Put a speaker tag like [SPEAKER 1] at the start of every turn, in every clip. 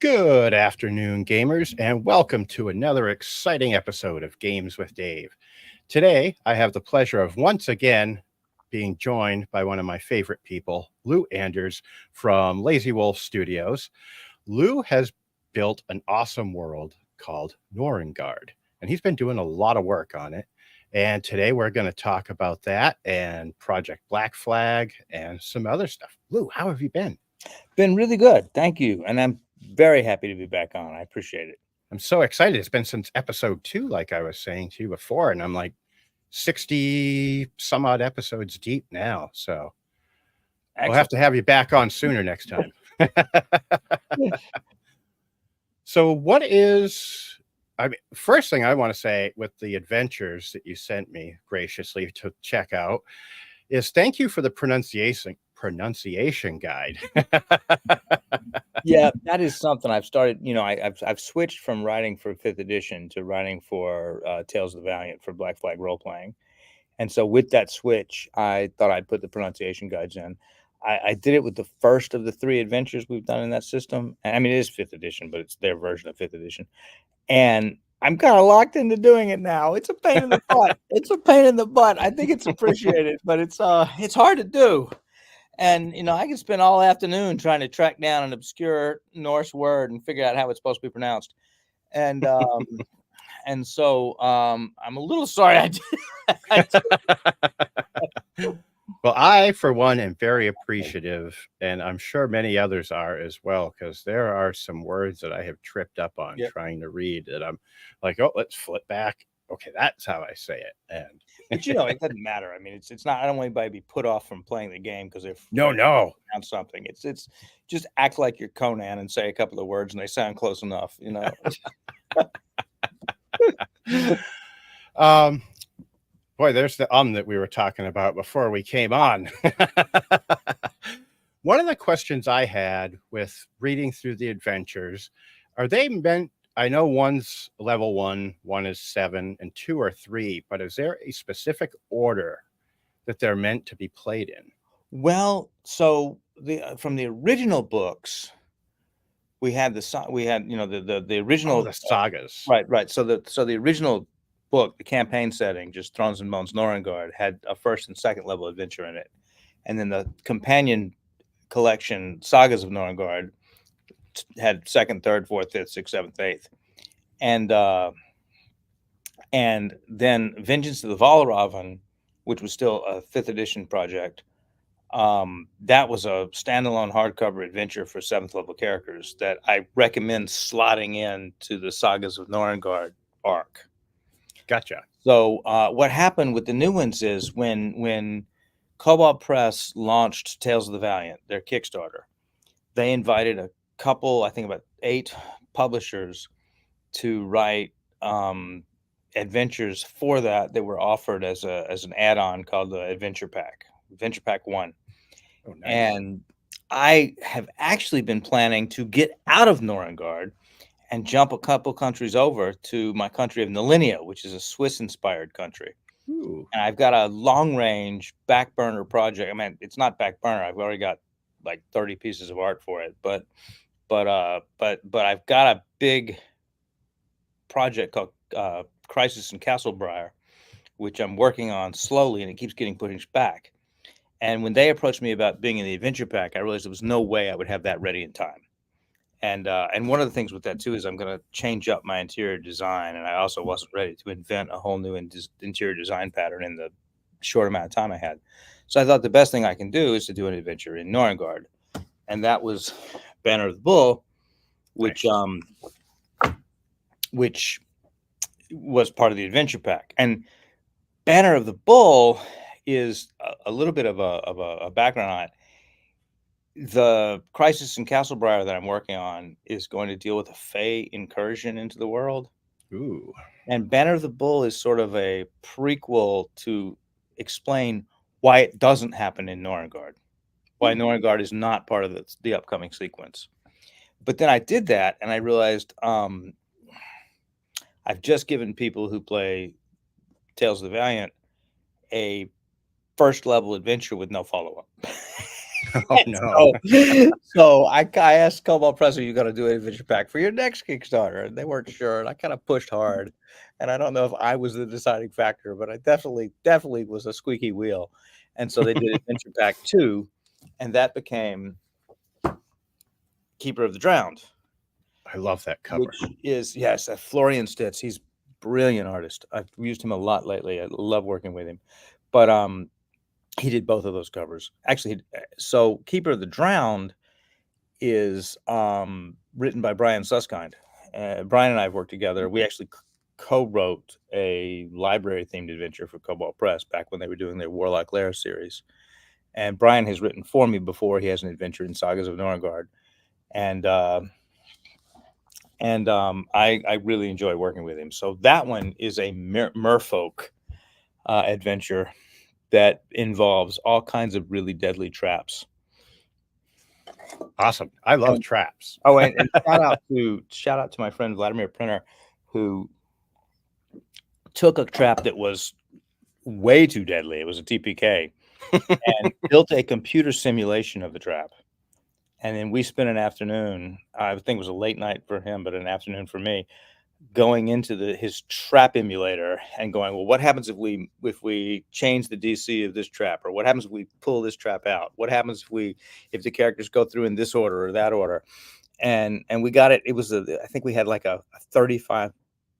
[SPEAKER 1] Good afternoon, gamers, and welcome to another exciting episode of Games with Dave. Today, I have the pleasure of once again being joined by one of my favorite people, Lou Anders from Lazy Wolf Studios. Lou has built an awesome world called NorrØngard, and he's been doing a lot of work on it. And today we're going to talk about that and Project Black Flag and some other stuff. Lou, how have you been?
[SPEAKER 2] Been really good. Thank you. And I'm very happy to be back on. I appreciate it.
[SPEAKER 1] I'm so excited. It's been since episode 2, like I was saying to you before, and I'm like 60 some odd episodes deep now. So we'll have
[SPEAKER 2] Excellent.
[SPEAKER 1] to have you back on sooner next time. So, what is, I mean, first thing I want to say with the adventures that you sent me graciously to check out is thank you for the pronunciation guide.
[SPEAKER 2] Yeah, that is something I've started. I've switched from writing for 5th edition to writing for Tales of the Valiant for Black Flag role playing. And so with that switch, I thought I'd put the pronunciation guides in. I did it with the first of the 3 adventures we've done in that system. And I mean, it is 5th edition, but it's their version of 5th edition. And I'm kind of locked into doing it now. It's a pain in the butt. It's a pain in the butt. I think it's appreciated, but it's hard to do. And I can spend all afternoon trying to track down an obscure Norse word and figure out how it's supposed to be pronounced. And I'm a little sorry I did.
[SPEAKER 1] Well, I, for one, am very appreciative, and I'm sure many others are as well, because there are some words that I have tripped up on
[SPEAKER 2] Yep.
[SPEAKER 1] trying to read that I'm like, oh, let's flip back. Okay, that's how I say it. And
[SPEAKER 2] But it doesn't matter. I mean, it's not. I don't want anybody to be put off from playing the game because they're
[SPEAKER 1] no, no.
[SPEAKER 2] on something. It's just act like you're Conan and say a couple of words and they sound close enough.
[SPEAKER 1] Boy, there's the that we were talking about before we came on. One of the questions I had with reading through the adventures, are they meant? I know one's level 1, one is 7, and 2 or 3, but is there a specific order that they're meant to be played in?
[SPEAKER 2] Well, so from the original books, we had the original
[SPEAKER 1] the sagas.
[SPEAKER 2] Right. So the original book, the campaign setting, just Thrones and Bones NorrØngard, had a 1st and 2nd level adventure in it, and then the companion collection, Sagas of NorrØngard, had 2nd, 3rd, 4th, 5th, 6th, 7th, 8th, and then Vengeance of the Valravan, which was still a 5th edition project. That was a standalone hardcover adventure for 7th level characters that I recommend slotting in to the Sagas of NorrØngard arc.
[SPEAKER 1] Gotcha.
[SPEAKER 2] So what happened with the new ones is when Cobalt Press launched Tales of the Valiant, their Kickstarter, they invited a couple, I think about 8 publishers, to write adventures for that were offered as an add-on called the Adventure Pack 1.
[SPEAKER 1] Oh, nice.
[SPEAKER 2] And I have actually been planning to get out of NorrØngard and jump a couple countries over to my country of Nalinia, which is a Swiss-inspired country.
[SPEAKER 1] Ooh.
[SPEAKER 2] And I've got a long-range back burner project. I mean, it's not back burner. I've already got like 30 pieces of art for it, but I've got a big project called Crisis in Castlebriar, which I'm working on slowly, and it keeps getting pushed back. And when they approached me about being in the adventure pack, I realized there was no way I would have that ready in time. And one of the things with that too is I'm going to change up my interior design, and I also wasn't ready to invent a whole new interior design pattern in the short amount of time I had. So I thought the best thing I can do is to do an adventure in NorrØngard, and that was Banner of the Bull, which was part of the adventure pack. And Banner of the Bull is a little bit of a background on it. The Crisis in Castlebriar that I'm working on is going to deal with a Fey incursion into the world.
[SPEAKER 1] Ooh.
[SPEAKER 2] And Banner of the Bull is sort of a prequel to explain why it doesn't happen in NorrØngard, why NorrØngard is not part of the upcoming sequence. But then I did that, and I realized I've just given people who play Tales of the Valiant a 1st level adventure with no follow-up.
[SPEAKER 1] Oh no.
[SPEAKER 2] So I asked Cobalt Press, "Are you going to do an adventure pack for your next Kickstarter?" And they weren't sure, and I kind of pushed hard. And I don't know if I was the deciding factor, but I definitely was a squeaky wheel. And so they did Adventure Pack 2, and that became Keeper of the Drowned,
[SPEAKER 1] I love that cover.
[SPEAKER 2] which is, yes, Florian Stitz. He's a brilliant artist. I've used him a lot lately. I love working with him. But he did both of those covers. Actually, so Keeper of the Drowned is written by Brian Susskind. Brian and I have worked together. We actually co-wrote a library-themed adventure for Cobalt Press back when they were doing their Warlock Lair series. And Brian has written for me before. He has an adventure in Sagas of NorrØngard. And I really enjoy working with him. So that one is a merfolk adventure that involves all kinds of really deadly traps.
[SPEAKER 1] Awesome. I love traps.
[SPEAKER 2] Oh, and shout out to my friend Vladimir Printer, who took a trap that was way too deadly. It was a TPK, and built a computer simulation of the trap. And then we spent an afternoon, I think it was a late night for him, but an afternoon for me, going into his trap emulator and going, well, what happens if we change the DC of this trap? Or what happens if we pull this trap out? What happens if the characters go through in this order or that order? And we got it. It was I think we had like a 35%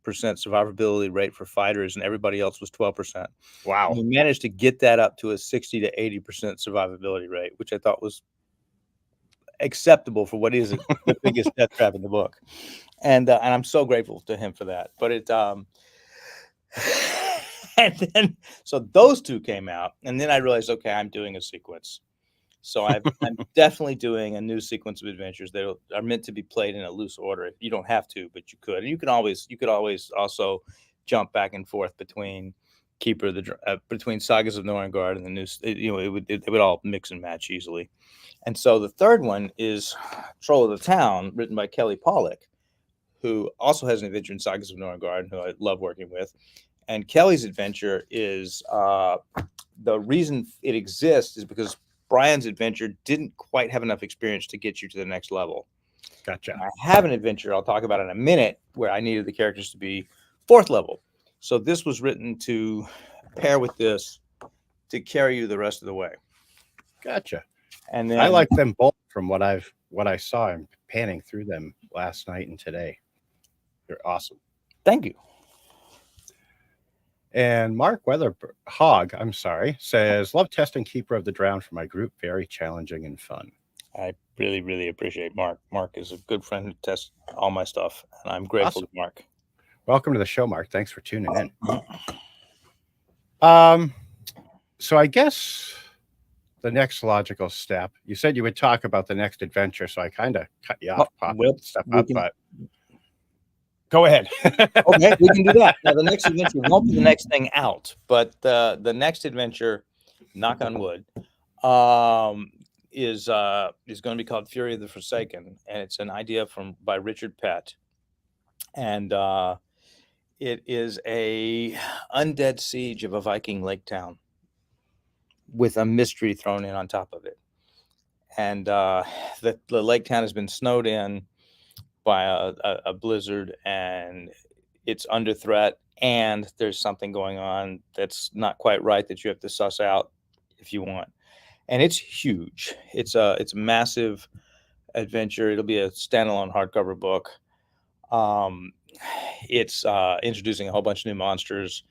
[SPEAKER 2] survivability rate for fighters, and everybody else was 12%.
[SPEAKER 1] Wow.
[SPEAKER 2] And we managed to get that up to a 60 to 80% survivability rate, which I thought was acceptable for what is the biggest death trap in the book. And I'm so grateful to him for that. But and then so those two came out, and then I realized, okay, I'm doing a sequence. So I'm definitely doing a new sequence of adventures that are meant to be played in a loose order. You don't have to, but you could. And you could always also jump back and forth between between Sagas of NorrØngard and the new. It would all mix and match easily. And so the third one is Troll of the Town, written by Kelly Pollack, who also has an adventure in Sagas of NorrØngard, who I love working with. And Kelly's adventure is the reason it exists is because Brian's adventure didn't quite have enough experience to get you to the next level.
[SPEAKER 1] Gotcha.
[SPEAKER 2] And I have an adventure I'll talk about in a minute where I needed the characters to be 4th level. So this was written to pair with this to carry you the rest of the way.
[SPEAKER 1] Gotcha.
[SPEAKER 2] And then
[SPEAKER 1] I like them both from what I saw and panning through them last night and today. They're awesome.
[SPEAKER 2] Thank you.
[SPEAKER 1] And Mark Hogg, I'm sorry, says, love testing Keeper of the Drowned for my group. Very challenging and fun.
[SPEAKER 2] I really, really appreciate Mark. Mark is a good friend who tests all my stuff, and I'm grateful to Mark.
[SPEAKER 1] Welcome to the show, Mark. Thanks for tuning in. So I guess the next logical step, you said you would talk about the next adventure, so I kind of cut you off, but go ahead.
[SPEAKER 2] Okay, we can do that. Now, the next adventure won't be the next thing out, but the next adventure, knock on wood, is going to be called Fury of the Forsaken, and it's an idea by Richard Pett, and it is a undead siege of a Viking lake town with a mystery thrown in on top of it. And the lake town has been snowed in by a blizzard, and it's under threat, and there's something going on that's not quite right that you have to suss out if you want. And it's huge. It's a massive adventure. It'll be a standalone hardcover book. It's introducing a whole bunch of new monsters.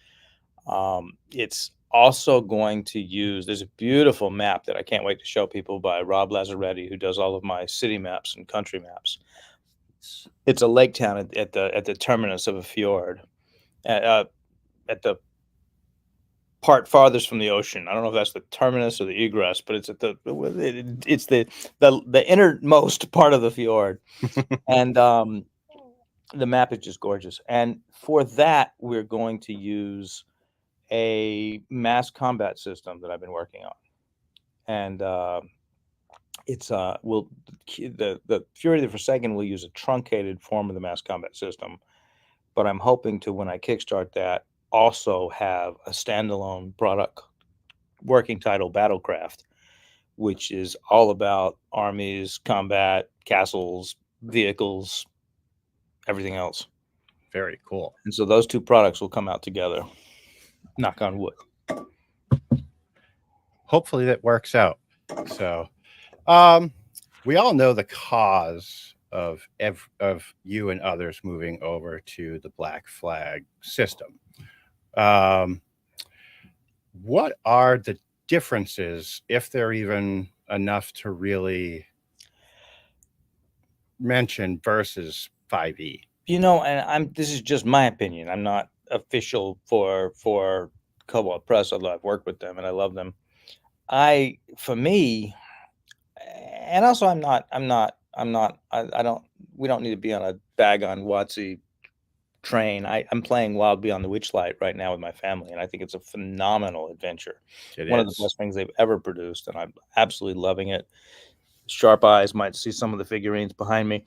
[SPEAKER 2] It's also going to use, there's a beautiful map that I can't wait to show people by Rob Lazzaretti, who does all of my city maps and country maps. It's a lake town at the terminus of a fjord, at the part farthest from the ocean. I don't know if that's the terminus or the egress, but it's it's the innermost part of the fjord. And the map is just gorgeous. And for that, we're going to use a mass combat system that I've been working on. And it's the Fury of the Forsaken will use a truncated form of the mass combat system, but I'm hoping to, when I kickstart that, also have a standalone product working title, Battlecraft, which is all about armies, combat, castles, vehicles, everything else.
[SPEAKER 1] Very cool.
[SPEAKER 2] And so those two products will come out together. Knock on wood.
[SPEAKER 1] Hopefully that works out. So, we all know the cause of you and others moving over to the Black Flag system. What are the differences, if they're even enough to really mention, versus 5e?
[SPEAKER 2] And this is just my opinion. I'm not official for Cobalt Press, although I've worked with them and I love them. For me, and also I don't, we don't need to be on a bag on Watsy train. I'm playing Wild Beyond the Witchlight right now with my family, and I think it's a phenomenal adventure. One of the best things they've ever produced, and I'm absolutely loving it. Sharp eyes might see some of the figurines behind me.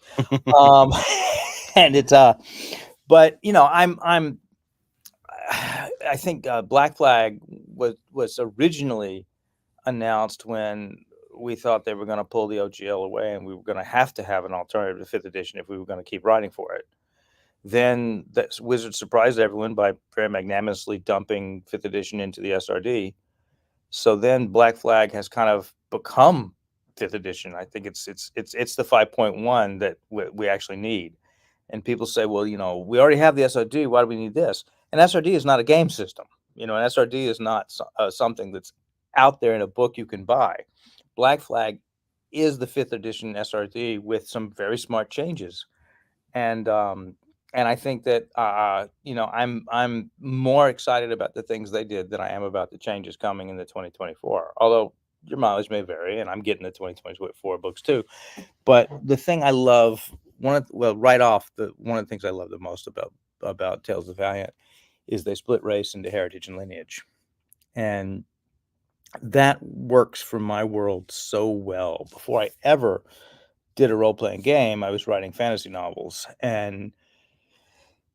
[SPEAKER 2] And it's but I think Black Flag was originally announced when we thought they were going to pull the OGL away, and we were going to have an alternative to 5th edition if we were going to keep writing for it. Then Wizard surprised everyone by very magnanimously dumping 5th edition into the SRD. So then Black Flag has kind of become 5th edition. I think it's the 5.1 that we actually need. And people say, well, we already have the SRD. Why do we need this? And SRD is not a game system. An SRD is not something that's out there in a book you can buy. Black Flag is the 5th edition SRD with some very smart changes. And I think that I'm more excited about the things they did than I am about the changes coming in the 2024. Although your mileage may vary, and I'm getting the 2024 books too. But the thing I love, one of the things I love the most about Tales of the Valiant is they split race into heritage and lineage, and that works for my world so well. Before I ever did a role-playing game, I was writing fantasy novels, and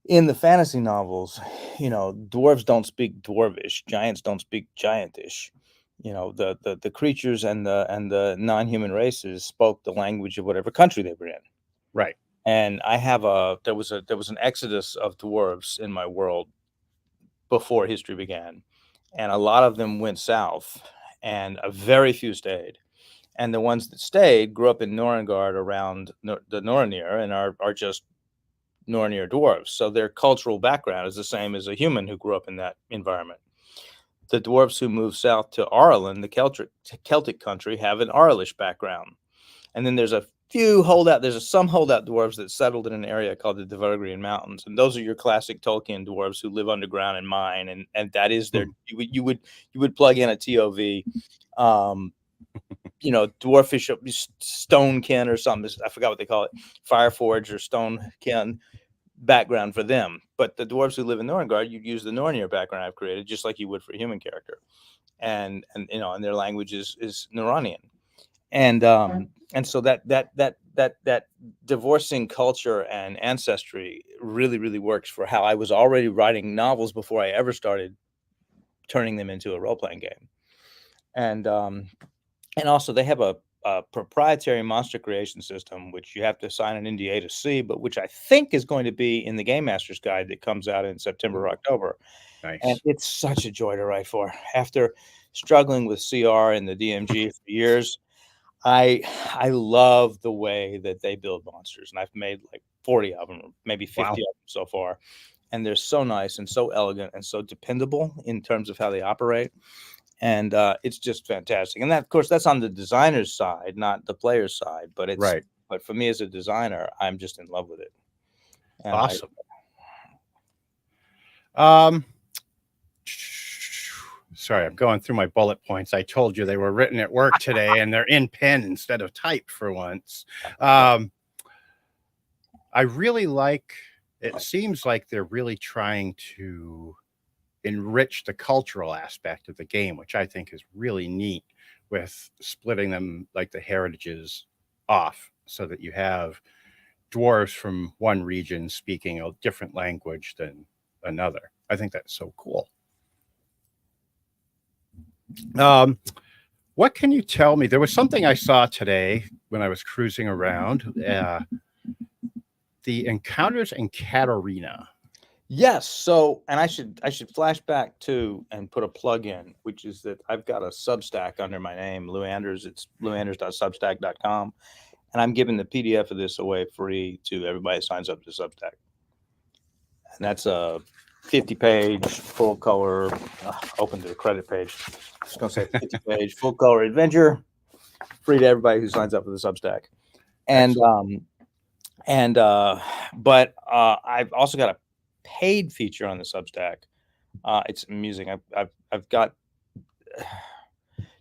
[SPEAKER 2] in the fantasy novels, dwarves don't speak dwarvish, giants don't speak giantish. The creatures and the non-human races spoke the language of whatever country they were in.
[SPEAKER 1] Right.
[SPEAKER 2] And there was an exodus of dwarves in my world before history began, and a lot of them went south, and a very few stayed. And the ones that stayed grew up in NorrØngard around the Norrönir and are just Norrönir dwarves. So their cultural background is the same as a human who grew up in that environment. The dwarves who moved south to Ireland, the Celtic country, have an Irish background. And then there's some holdout dwarves that settled in an area called the Devergrian Mountains. And those are your classic Tolkien dwarves who live underground and mine. And that is their, you would plug in a TOV, dwarfish stonekin or something. I forgot what they call it, Fireforge or stonekin background for them. But the dwarves who live in NorrØngard, you'd use the Norrönir background I've created, just like you would for a human character. And their language is Norrönian. And so that divorcing culture and ancestry really, really works for how I was already writing novels before I ever started turning them into a role-playing game. And also they have a proprietary monster creation system, which you have to sign an NDA to see, but which I think is going to be in the Game Master's Guide that comes out in September or October.
[SPEAKER 1] Nice.
[SPEAKER 2] And it's such a joy to write for. After struggling with CR and the DMG for years, I love the way that they build monsters, and I've made like 40 of them, or maybe 50 of them so far. And they're so nice and so elegant and so dependable in terms of how they operate. And it's just fantastic. And that, of course, that's on the designer's side, not the player's side. But it's
[SPEAKER 1] right.
[SPEAKER 2] But for me as a designer, I'm just in love with it. And
[SPEAKER 1] awesome. Sorry, I'm going through my bullet points. I told you they were written at work today, and they're in pen instead of type for once. I really like. It seems like they're really trying to enrich the cultural aspect of the game, which I think is really neat, with splitting them like the heritages off so that you have dwarves from one region speaking a different language than another. I think that's so cool. What What can you tell me? There was something I saw today when I was cruising around. The Encounters in Katarina.
[SPEAKER 2] Yes. So, and I should flash back to and put a plug in, which is that I've got a Substack under my name, Lou Anders. It's louanders.substack.com, and I'm giving the PDF of this away free to everybody that signs up to Substack. And that's a 50-page full color, open to the credit page. I was going to say 50-page full color adventure, free to everybody who signs up for the Substack. And but I've also got a paid feature on the Substack. It's amusing. I've got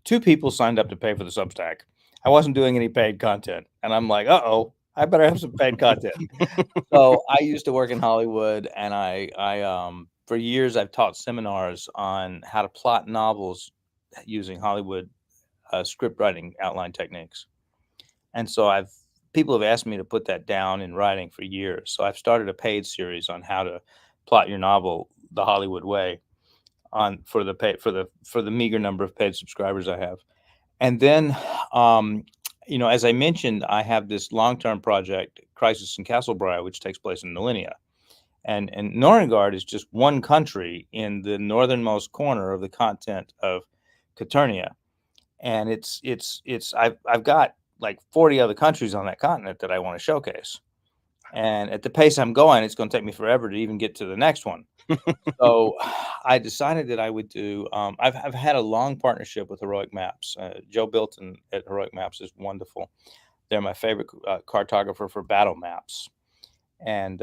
[SPEAKER 2] 2 people signed up to pay for the Substack. I wasn't doing any paid content, and I'm like, I better have some paid content. So I used to work in Hollywood, and I for years I've taught seminars on how to plot novels using Hollywood script writing outline techniques. And so people have asked me to put that down in writing for years. So I've started a paid series on how to plot your novel the Hollywood way for the meager number of paid subscribers I have. And then as I mentioned, I have this long-term project, Crisis in Castlebriar, which takes place in Nalinia. And NorrØngard is just one country in the northernmost corner of the continent of Caturnia. And I've got like 40 other countries on that continent that I want to showcase. And at the pace I'm going, it's going to take me forever to even get to the next one. So I decided that I would do, I've had a long partnership with Heroic Maps. Joe Bilton at Heroic Maps is wonderful. They're my favorite cartographer for battle maps. And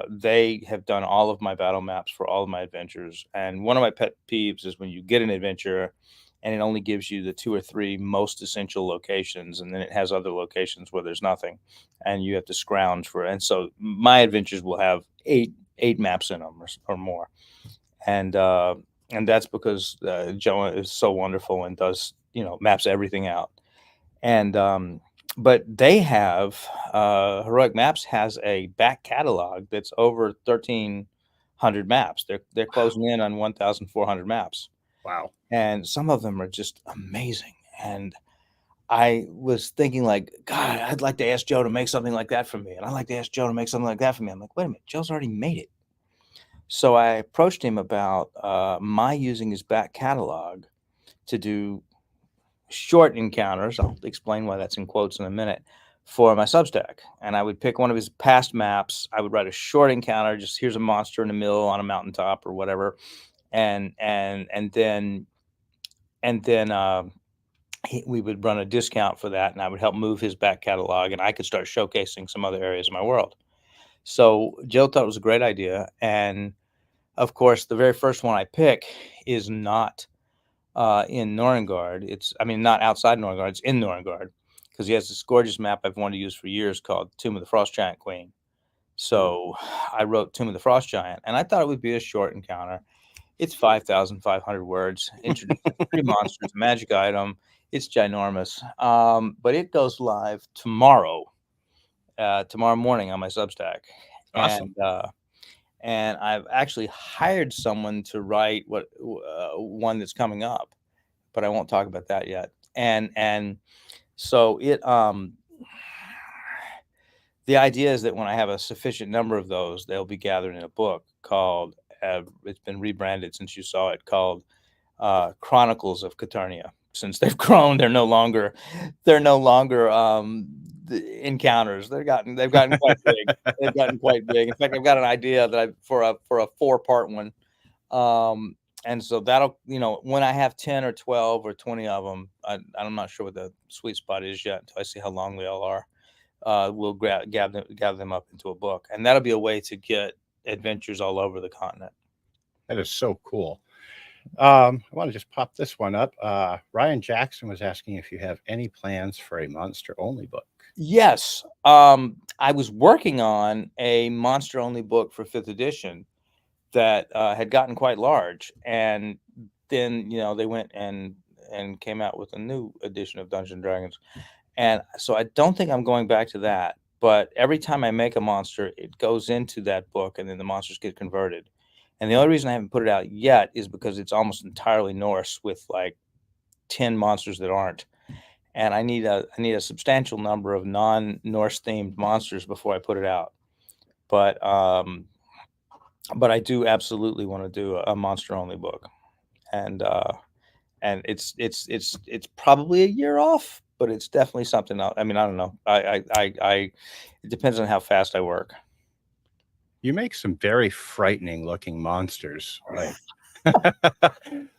[SPEAKER 2] they have done all of my battle maps for all of my adventures. And one of my pet peeves is when you get an adventure and it only gives you the 2 or 3 most essential locations, and then it has other locations where there's nothing, and you have to scrounge for it. And so my adventures will have eight maps in them or more, and that's because Joe is so wonderful and does maps everything out. And but they have Heroic Maps has a back catalog that's over 1,300 maps. They're closing in on 1,400 maps.
[SPEAKER 1] Wow.
[SPEAKER 2] And some of them are just amazing. And I was thinking, like, God, I'd like to ask Joe to make something like that for me. And I'd like to ask Joe to make something like that for me. I'm like, wait a minute, Joe's already made it. So I approached him about my using his back catalog to do short encounters. I'll explain why that's in quotes in a minute, for my Substack. And I would pick one of his past maps. I would write a short encounter, just here's a monster in the middle on a mountaintop or whatever. And then we would run a discount for that, and I would help move his back catalog, and I could start showcasing some other areas of my world. So Joe thought it was a great idea. And of course, the very first one I pick is not in NorrØngard. Not outside NorrØngard. It's in NorrØngard, because he has this gorgeous map I've wanted to use for years called Tomb of the Frost Giant Queen. So I wrote Tomb of the Frost Giant, and I thought it would be a short encounter. It's 5,500 words. Introduces 3 monsters, a magic item. It's ginormous. But it goes live tomorrow morning on my Substack.
[SPEAKER 1] Awesome.
[SPEAKER 2] And I've actually hired someone to write one that's coming up, but I won't talk about that yet. And so the idea is that when I have a sufficient number of those, they'll be gathered in a book called, it's been rebranded since you saw it, called Chronicles of Caturnia. Since they've grown, they're no longer the encounters. They've gotten quite big. They've gotten quite big. In fact, I've got an idea for a 4-part one. And so that'll, when I have 10 or 12 or 20 of them, I'm not sure what the sweet spot is yet until I see how long they all are. We'll gather them up into a book, and that'll be a way to get adventures all over the continent.
[SPEAKER 1] That is so cool. I want to just pop this one up. Ryan Jackson was asking if you have any plans for a monster only book.
[SPEAKER 2] Yes. I was working on a monster only book for 5th edition that had gotten quite large, and then they went and came out with a new edition of Dungeons and Dragons. And so I don't think I'm going back to that, but every time I make a monster, it goes into that book, and then the monsters get converted. And the only reason I haven't put it out yet is because it's almost entirely Norse, with like 10 monsters that aren't, and I need a substantial number of non-Norse themed monsters before I put it out. But I do absolutely want to do a monster only book, and it's probably a year off, but it's definitely something else. I mean, I don't know. It depends on how fast I work.
[SPEAKER 1] You make some very frightening looking monsters. Like,
[SPEAKER 2] There's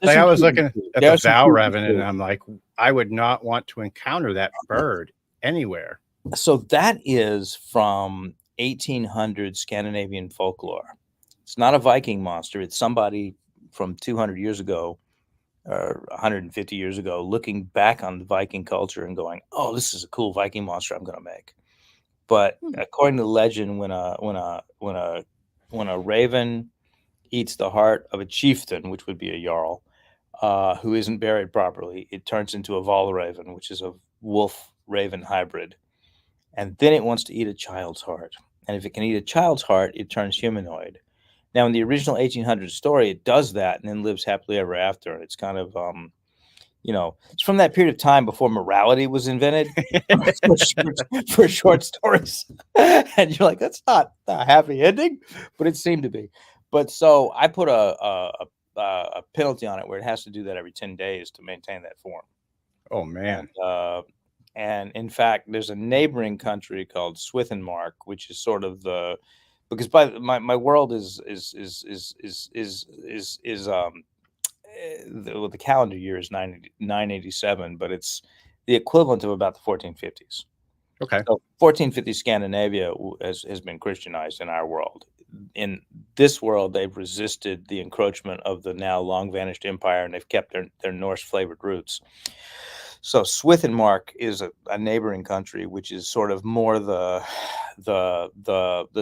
[SPEAKER 1] I
[SPEAKER 2] some
[SPEAKER 1] was
[SPEAKER 2] cute ones
[SPEAKER 1] looking
[SPEAKER 2] too.
[SPEAKER 1] at
[SPEAKER 2] There
[SPEAKER 1] the
[SPEAKER 2] are some cute ones
[SPEAKER 1] Valraven and
[SPEAKER 2] too.
[SPEAKER 1] I'm like, I would not want to encounter that bird anywhere.
[SPEAKER 2] So that is from 1800 Scandinavian folklore. It's not a Viking monster. It's somebody from 200 years ago or 150 years ago looking back on the Viking culture and going, "Oh, this is a cool Viking monster I'm going to make." But
[SPEAKER 1] Hmm.
[SPEAKER 2] according to legend, when a raven eats the heart of a chieftain, which would be a jarl, who isn't buried properly, it turns into a Valraven, which is a wolf raven hybrid, and then it wants to eat a child's heart. And if it can eat a child's heart, it turns humanoid. Now, in the original 1800 story, it does that and then lives happily ever after. And it's kind of, it's from that period of time before morality was invented for short stories. And you're like, that's not a happy ending, but it seemed to be. But so I put a penalty on it where it has to do that every 10 days to maintain that form.
[SPEAKER 1] Oh man.
[SPEAKER 2] And in fact, there's a neighboring country called Swithenmark, which is sort of because by my world is the calendar year is 987, but it's the equivalent of about the 1450s.
[SPEAKER 1] Okay.
[SPEAKER 2] So 1450 Scandinavia has been Christianized in our world. In this world, they've resisted the encroachment of the now long vanished empire, and they've kept their Norse flavored roots. So Swithenmark is a neighboring country, which is sort of more the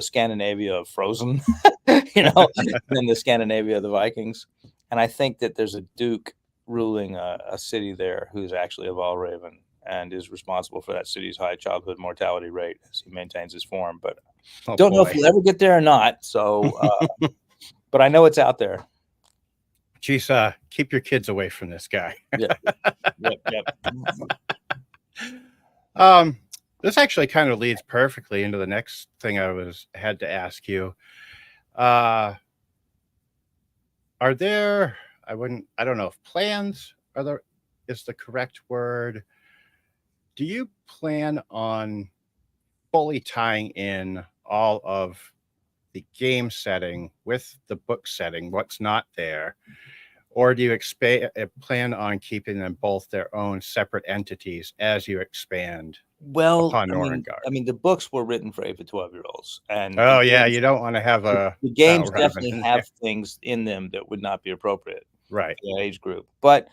[SPEAKER 2] Scandinavia of Frozen, than the Scandinavia of the Vikings. And I think that there's a duke ruling a city there who's actually a Valraven and is responsible for that city's high childhood mortality rate as he maintains his form. But don't know if he'll ever get there or not. So, but I know it's out there.
[SPEAKER 1] Geez, keep your kids away from this guy.
[SPEAKER 2] Yep.
[SPEAKER 1] This actually kind of leads perfectly into the next thing I had to ask you. Are there, I don't know if plans is the correct word. Do you plan on fully tying in all of the game setting with the book setting, what's not there? Or do you plan on keeping them both their own separate entities as you expand upon NorrØngard?
[SPEAKER 2] I mean, the books were written for 8 to 12-year-olds, and
[SPEAKER 1] You don't want to have
[SPEAKER 2] the games definitely have things in them that would not be appropriate,
[SPEAKER 1] right?
[SPEAKER 2] For the age group. But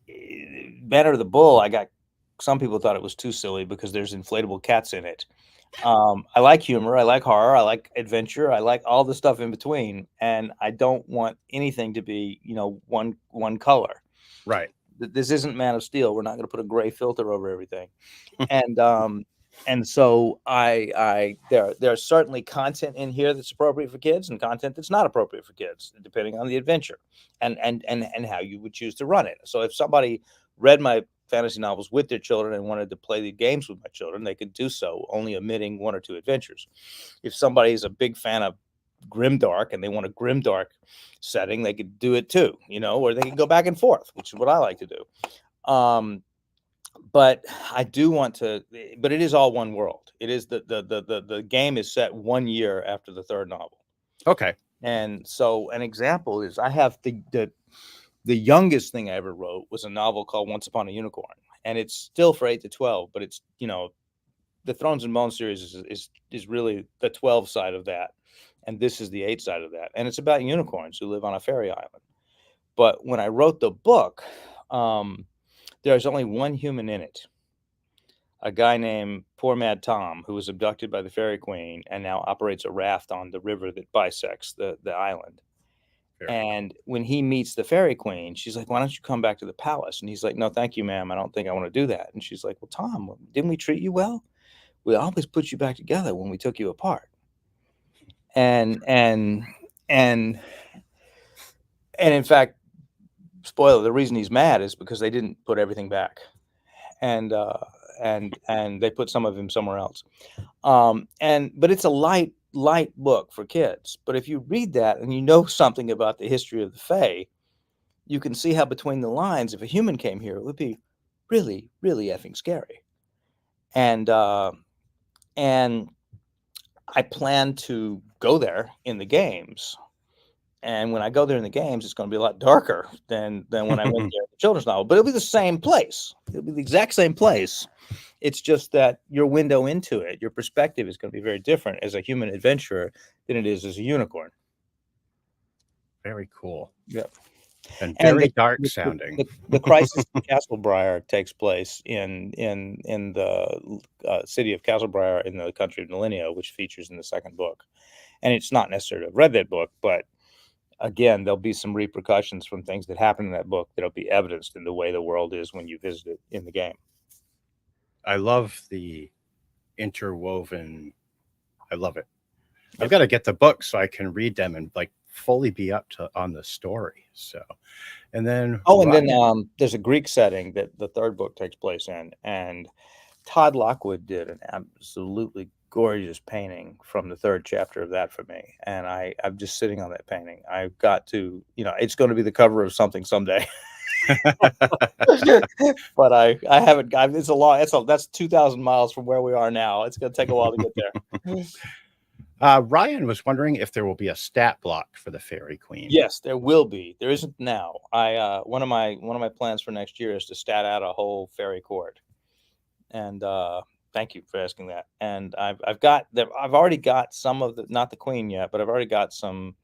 [SPEAKER 2] Banner of the Bull, some people thought it was too silly because there's inflatable cats in it. I like humor, I like horror, I like adventure, I like all the stuff in between, and I don't want anything to be, one color.
[SPEAKER 1] Right.
[SPEAKER 2] This isn't Man of Steel. We're not going to put a gray filter over everything. And so there's certainly content in here that's appropriate for kids and content that's not appropriate for kids, depending on the adventure and how you would choose to run it. So if somebody read my fantasy novels with their children and wanted to play the games with my children, they could do so, only omitting 1 or 2 adventures. If somebody is a big fan of grimdark and they want a grimdark setting, they could do it too, or they can go back and forth, which is what I like to do. But I do want to, but it is all one world. It is the game is set 1 year after the 3rd novel.
[SPEAKER 1] Okay.
[SPEAKER 2] And so an example is I have the youngest thing I ever wrote was a novel called Once Upon a Unicorn, and it's still for 8 to 12, but it's, the Thrones and Bones series is really the 12 side of that. And this is the 8 side of that. And it's about unicorns who live on a fairy island. But when I wrote the book, there's only one human in it. A guy named Poor Mad Tom, who was abducted by the Fairy Queen and now operates a raft on the river that bisects the island. Fair. And when he meets the Fairy Queen, she's like, "Why don't you come back to the palace?" And he's like, "No, thank you, ma'am. I don't think I want to do that." And she's like, "Well, Tom, didn't we treat you well? We always put you back together when we took you apart." And in fact, spoiler, the reason he's mad is because they didn't put everything back, and they put some of him somewhere else. But it's a light book for kids. But if you read that and you know something about the history of the Fae, you can see how between the lines, if a human came here, it would be really, really effing scary. And I plan to go there in the games. And when I go there in the games, it's going to be a lot darker than when I went there in the children's novel. But it'll be the same place. It'll be the exact same place. It's just that your window into it, your perspective is going to be very different as a human adventurer than it is as a unicorn.
[SPEAKER 1] Very cool.
[SPEAKER 2] Yep.
[SPEAKER 1] And very dark sounding.
[SPEAKER 2] The crisis in Castlebriar takes place in the city of Castlebriar in the country of Millennia, which features in the second book. And it's not necessary to have read that book, but again, there'll be some repercussions from things that happen in that book that'll be evidenced in the way the world is when you visit it in the game.
[SPEAKER 1] I love the interwoven. I love it. I've got to get the books so I can read them and like fully be up to on the story. So, and then
[SPEAKER 2] then there's a Greek setting that the third book takes place in, and Todd Lockwood did an absolutely gorgeous painting from the third chapter of that for me, and I'm just sitting on that painting. I've got to, it's going to be the cover of something someday. But I haven't got. That's 2,000 miles from where we are now. It's going to take a while to get there.
[SPEAKER 1] Ryan was wondering if there will be a stat block for the Fairy Queen.
[SPEAKER 2] Yes, there will be. There isn't now. One of my plans for next year is to stat out a whole fairy court. And thank you for asking that. And I've already got some of the, not the queen yet, but I've already got some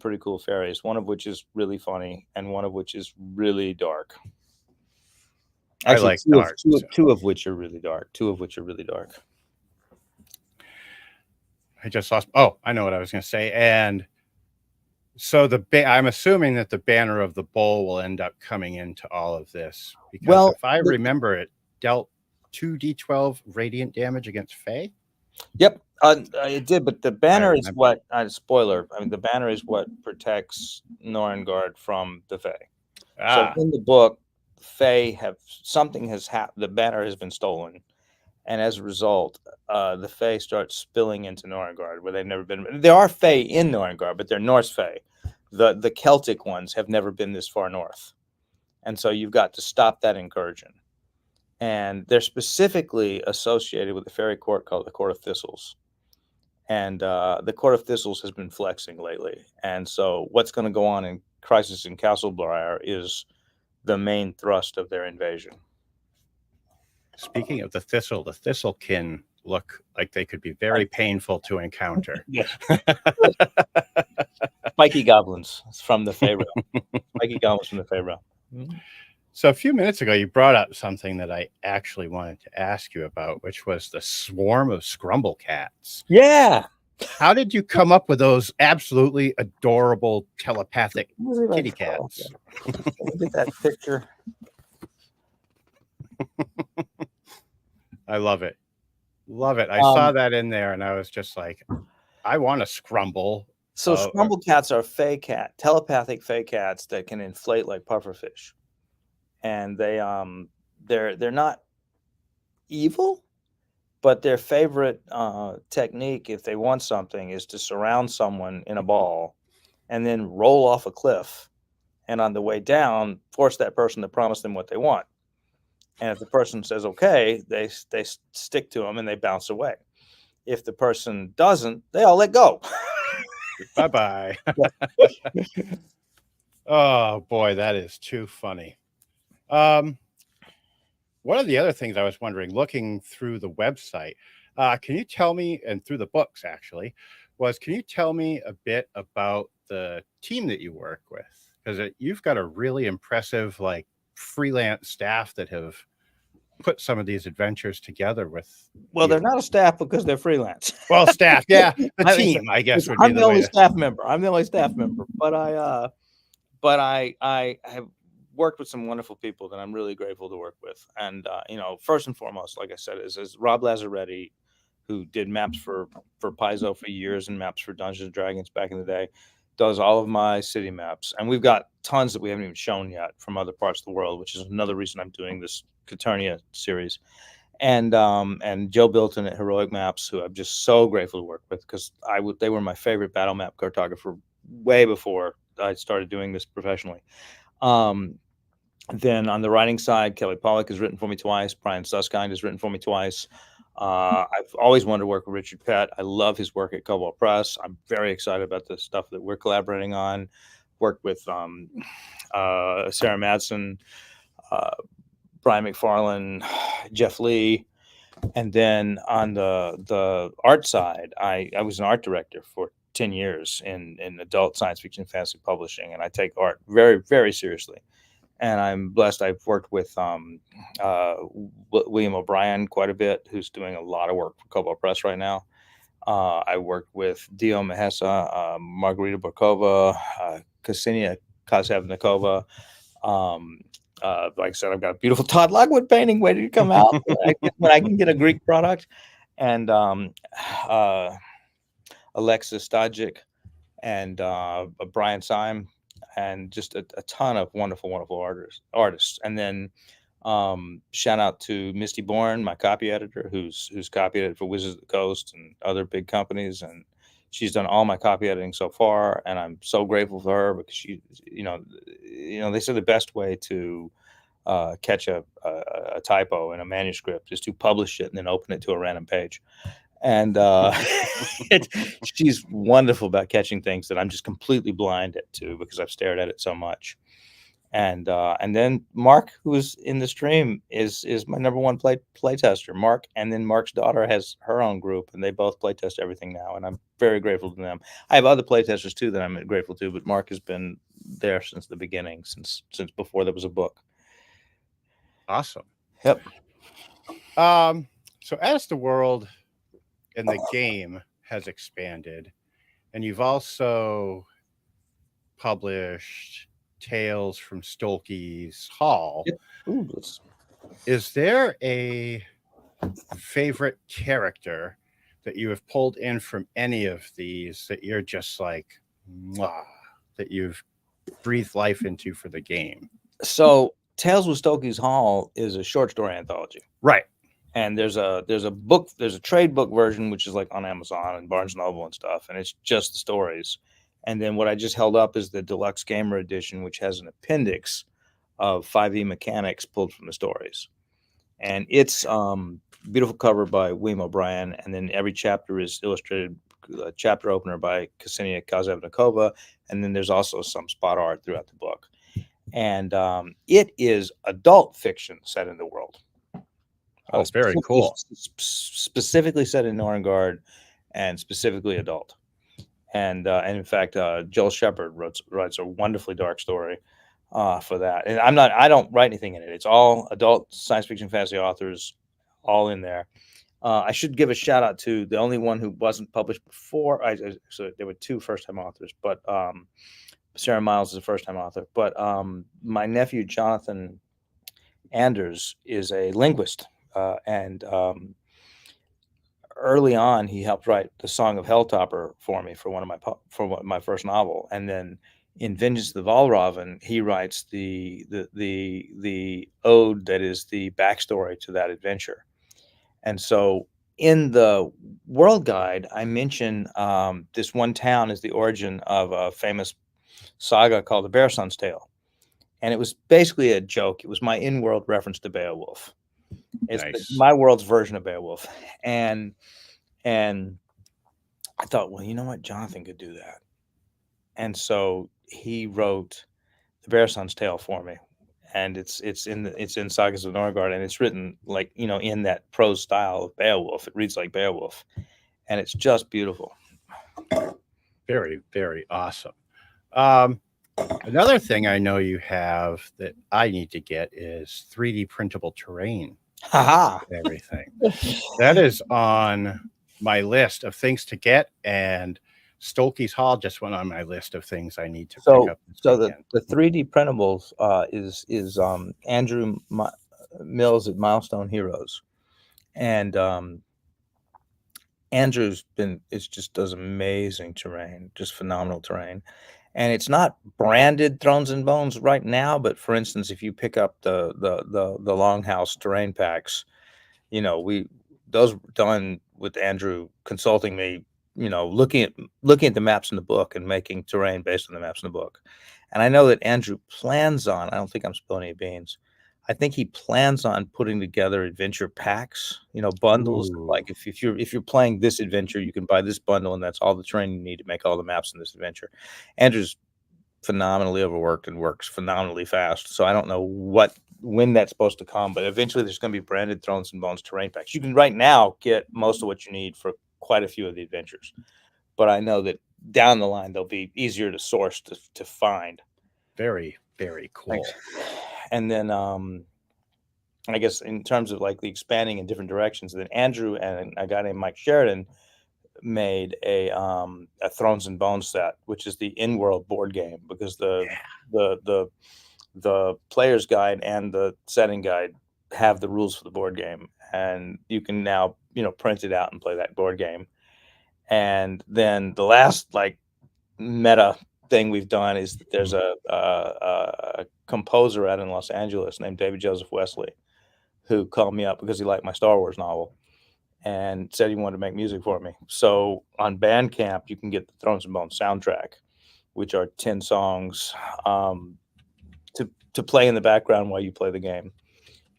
[SPEAKER 2] pretty cool fairies. One of which is really funny, and one of which is really dark. Actually,
[SPEAKER 1] I like dark.
[SPEAKER 2] Two of which are really dark.
[SPEAKER 1] I just lost. Oh, I know what I was going to say. And so I'm assuming that the banner of the bull will end up coming into all of this. Because if I remember, it dealt 2d12 radiant damage against Fae.
[SPEAKER 2] Yep, it did. But the banner is what. Spoiler. I mean, the banner is what protects NorrØngard from the Fae. So in the book, Fae has happened. The banner has been stolen. And as a result, the Fae start spilling into NorrØngard, where they've never been. There are Fae in NorrØngard, but they're Norse Fae. The Celtic ones have never been this far north. And so you've got to stop that incursion. And they're specifically associated with a fairy court called the Court of Thistles. And the Court of Thistles has been flexing lately. And so what's going to go on in Crisis in Castlebriar is the main thrust of their invasion.
[SPEAKER 1] Speaking of the thistlekin look like they could be very painful to encounter.
[SPEAKER 2] Yes. Spiky goblins from the Fae realm. Spiky goblins from the Fae realm. Mm-hmm.
[SPEAKER 1] So a few minutes ago, you brought up something that I actually wanted to ask you about, which was the swarm of scrumble cats.
[SPEAKER 2] Yeah.
[SPEAKER 1] How did you come up with those absolutely adorable telepathic kitty cats?
[SPEAKER 2] Look at that picture.
[SPEAKER 1] I love it. Love it. I saw that in there and I was just like, I want a scrumble.
[SPEAKER 2] So scrumble cats are telepathic Fae cats that can inflate like pufferfish. And they're not evil, but their favorite technique, if they want something, is to surround someone in a ball and then roll off a cliff. And on the way down, force that person to promise them what they want. And if the person says okay, they stick to them and they bounce away. If the person doesn't, they all let go.
[SPEAKER 1] Bye-bye. Oh, boy, that is too funny. One of the other things I was wondering, looking through the website, can you tell me, and through the books actually, can you tell me a bit about the team that you work with? Because you've got a really impressive, like, freelance staff that have put some of these adventures together with.
[SPEAKER 2] Well, they're not a staff because they're freelance.
[SPEAKER 1] Well, staff, yeah, the team, I guess.
[SPEAKER 2] I'm the only staff member. But I have worked with some wonderful people that I'm really grateful to work with. And first and foremost, like I said, is Rob Lazzaretti, who did maps for Paizo for years and maps for Dungeons and Dragons back in the day. does all of my city maps, and we've got tons that we haven't even shown yet from other parts of the world, which is another reason I'm doing this Caternia series. And Joe Bilton at Heroic Maps, who I'm just so grateful to work with, because they were my favorite battle map cartographer way before I started doing this professionally. Then on the writing side, Kelly Pollack has written for me twice. Brian Suskind has written for me twice. I've always wanted to work with Richard Pett. I love his work at Cobalt Press. I'm very excited about the stuff that we're collaborating on. Worked with Sarah Madsen, Brian McFarlane, Jeff Lee. And then on the art side, I was an art director for 10 years in adult science fiction fantasy publishing, and I take art very, very seriously. And I'm blessed. I've worked with William O'Brien quite a bit, who's doing a lot of work for Cobalt Press right now. I worked with Dio Mahesa, Margarita Borkova, Ksenia Kazevnikova. Like I said, I've got a beautiful Todd Lockwood painting waiting to come out when I can get a Greek product. And Alexis Stajic and Brian Syme, and just a ton of wonderful, wonderful artists. And then shout out to Misty Bourne, my copy editor, who's copy edited for Wizards of the Coast and other big companies. And she's done all my copy editing so far, and I'm so grateful for her, because she, they say the best way to catch a typo in a manuscript is to publish it and then open it to a random page. And she's wonderful about catching things that I'm just completely blinded to, because I've stared at it so much. And then Mark, who's in the stream, is my number one play tester. Mark, and then Mark's daughter has her own group, and they both play test everything now, and I'm very grateful to them. I have other play testers too that I'm grateful to, but Mark has been there since the beginning, since before there was a book.
[SPEAKER 1] Awesome.
[SPEAKER 2] Yep.
[SPEAKER 1] So as the world and the game has expanded, and you've also published Tales from Stolke's Hall.
[SPEAKER 2] Yep. Ooh,
[SPEAKER 1] is there a favorite character that you have pulled in from any of these that you're just like, mwah, that you've breathed life into for the game?
[SPEAKER 2] So Tales from Stolke's Hall is a short story anthology,
[SPEAKER 1] right?
[SPEAKER 2] And there's a trade book version, which is like on Amazon and Barnes Noble and stuff, and it's just the stories. And then what I just held up is the deluxe gamer edition, which has an appendix of 5e mechanics pulled from the stories. And it's beautiful cover by William O'Brien, and then every chapter is illustrated, chapter opener by Ksenia Kazevnikova, and then there's also some spot art throughout the book. And it is adult fiction set in the world.
[SPEAKER 1] Oh, very cool.
[SPEAKER 2] Specifically set in NorrØngard, and specifically adult. And in fact, Joel Shepard writes a wonderfully dark story for that. And I don't write anything in it. It's all adult science fiction fantasy authors, all in there. I should give a shout out to the only one who wasn't published before. So there were two first-time authors, but Sarah Miles is a first-time author. But my nephew Jonathan Anders is a linguist, and early on, he helped write the Song of Helltopper for me for my first novel, and then in Vengeance of the Valraven, he writes the ode that is the backstory to that adventure. And so, in the World Guide, I mention this one town is the origin of a famous saga called the Bearson's Tale, and it was basically a joke. It was my in-world reference to Beowulf. It's nice. My world's version of Beowulf. And I thought, well, you know what? Jonathan could do that. And so he wrote the Bearson's Tale for me. And it's in Sagas of NorrØngard, and it's written like, in that prose style of Beowulf. It reads like Beowulf. And it's just beautiful.
[SPEAKER 1] Very, very awesome. Another thing I know you have that I need to get is 3D printable terrain. Everything. That is on my list of things to get, and Stolke's Hall just went on my list of things I need to pick up.
[SPEAKER 2] So the 3D printables is Andrew Mills at Milestone Heroes, and Andrew's just does amazing terrain, just phenomenal terrain. And it's not branded Thrones and Bones right now, but for instance, if you pick up the Longhouse terrain packs, those were done with Andrew consulting me, looking at the maps in the book and making terrain based on the maps in the book. And I know that Andrew plans on, I don't think I'm spilling any beans. I think he plans on putting together adventure packs, bundles. Like
[SPEAKER 1] Ooh,
[SPEAKER 2] if you're playing this adventure, you can buy this bundle, and that's all the terrain you need to make all the maps in this adventure. Andrew's phenomenally overworked and works phenomenally fast. So I don't know when that's supposed to come, but eventually there's going to be branded Thrones and Bones terrain packs. You can right now get most of what you need for quite a few of the adventures, but I know that down the line they'll be easier to source to find.
[SPEAKER 1] very, very cool.
[SPEAKER 2] Thanks. And then I guess in terms of like the expanding in different directions, then Andrew and a guy named Mike Sheridan made a Thrones and Bones set, which is the in-world board game, because the player's guide and the setting guide have the rules for the board game, and you can now print it out and play that board game. And then the last like meta thing we've done is that there's a composer out in Los Angeles named David Joseph Wesley who called me up because he liked my Star Wars novel and said he wanted to make music for me. So on Bandcamp, you can get the Thrones and Bones soundtrack, which are 10 songs to play in the background while you play the game.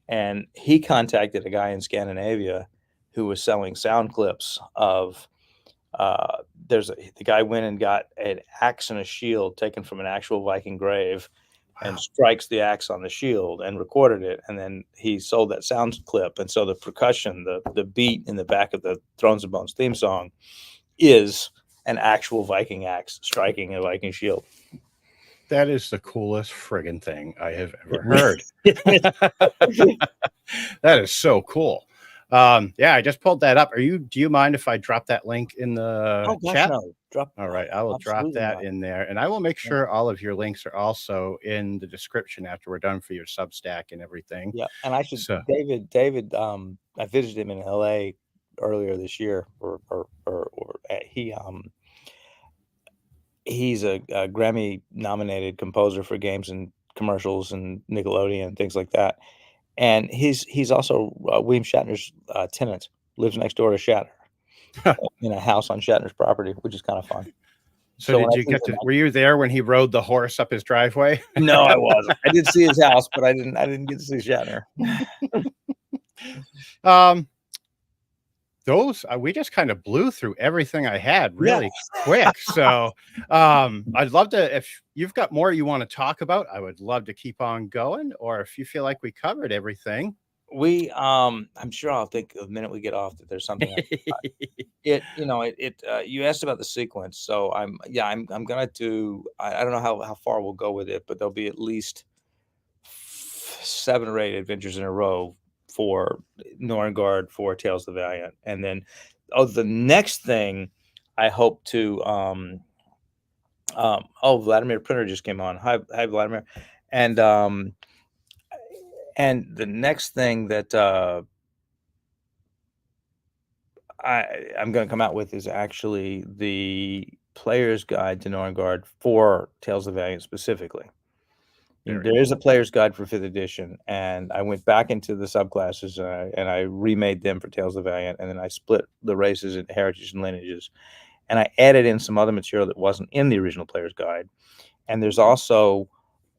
[SPEAKER 2] And he contacted a guy in Scandinavia who was selling sound clips of the guy went and got an axe and a shield taken from an actual Viking grave and strikes the axe on the shield and recorded it. And then he sold that sound clip. And so the percussion, the beat in the back of the Thrones and Bones theme song is an actual Viking axe striking a Viking shield.
[SPEAKER 1] That is the coolest friggin' thing I have ever heard. That is so cool. Yeah, I just pulled that up. Do you mind if I drop that link in the chat?
[SPEAKER 2] No.
[SPEAKER 1] All right, I will drop that in there, and I will make sure all of your links are also in the description after we're done for your Substack and everything.
[SPEAKER 2] Yeah, and I should David. I visited him in LA earlier this year, or he's a Grammy nominated composer for games and commercials and Nickelodeon and things like that. And he's also William Shatner's tenant, lives next door to Shatner in a house on Shatner's property, which is kind of fun.
[SPEAKER 1] So did you get to? Were you there when he rode the horse up his driveway?
[SPEAKER 2] No, I wasn't. I did see his house, but I didn't get to see Shatner.
[SPEAKER 1] Those we just kind of blew through everything I had really quick. So I'd love to, if you've got more you want to talk about, I would love to keep on going, or if you feel like we covered everything.
[SPEAKER 2] I'm sure I'll think the minute we get off that there's something you asked about the sequence, so I'm gonna do, I don't know how far we'll go with it, but there'll be at least 7 or 8 adventures in a row for NorrØngard, for Tales of the Valiant. And then the next thing I hope to Vladimir Printer just came on. Hi Vladimir. And the next thing that I'm going to come out with is actually the player's guide to NorrØngard for Tales of the Valiant specifically. There is a player's guide for 5th edition, and I went back into the subclasses and I remade them for Tales of the Valiant, and then I split the races into heritage and lineages, and I added in some other material that wasn't in the original player's guide. And there's also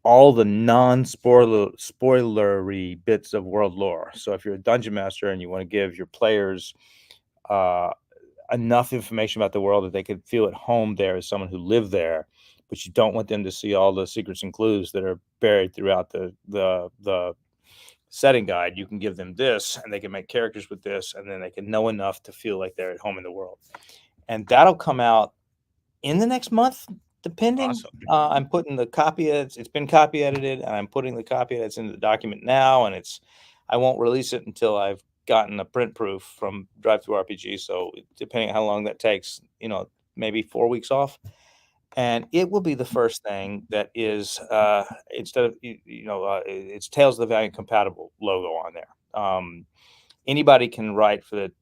[SPEAKER 2] all the non-spoilery bits of world lore. So if you're a dungeon master and you want to give your players enough information about the world that they could feel at home there as someone who lived there, but you don't want them to see all the secrets and clues that are buried throughout the setting guide, you can give them this, and they can make characters with this, and then they can know enough to feel like they're at home in the world. And that'll come out in the next month, depending. Awesome. I'm putting the copy edits. It's been copy edited, and I'm putting the copy edits into the document now, and I won't release it until I've gotten a print proof from Drive-Thru-RPG. So depending on how long that takes, maybe 4 weeks off. And it will be the first thing that is instead of it's Tales of the Valiant compatible logo on there. Anybody can write for the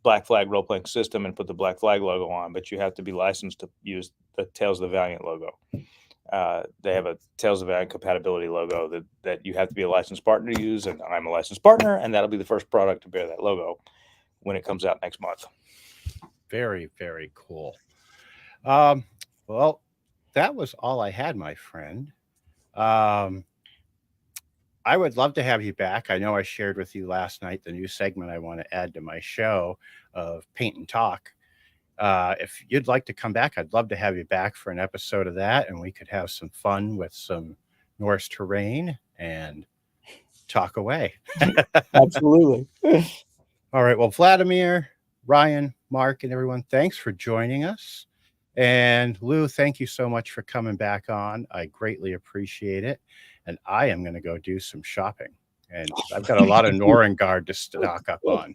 [SPEAKER 2] Black Flag role-playing system and put the Black Flag logo on, but you have to be licensed to use the Tales of the Valiant logo. They have a Tales of the Valiant compatibility logo that you have to be a licensed partner to use, and I'm a licensed partner, and that'll be the first product to bear that logo when it comes out next month.
[SPEAKER 1] Very, very cool. Well, that was all I had, my friend. I would love to have you back. I know I shared with you last night the new segment I want to add to my show of Paint and Talk. If you'd like to come back, I'd love to have you back for an episode of that, and we could have some fun with some Norse terrain and talk away.
[SPEAKER 2] Absolutely.
[SPEAKER 1] All right. Well, Vladimir, Ryan, Mark, and everyone, thanks for joining us. And Lou, thank you so much for coming back on. I greatly appreciate it. And I am going to go do some shopping. And I've got a lot of NorrØngard to stock up on.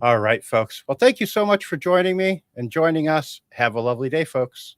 [SPEAKER 1] All right, folks. Well, thank you so much for joining me and joining us. Have a lovely day, folks.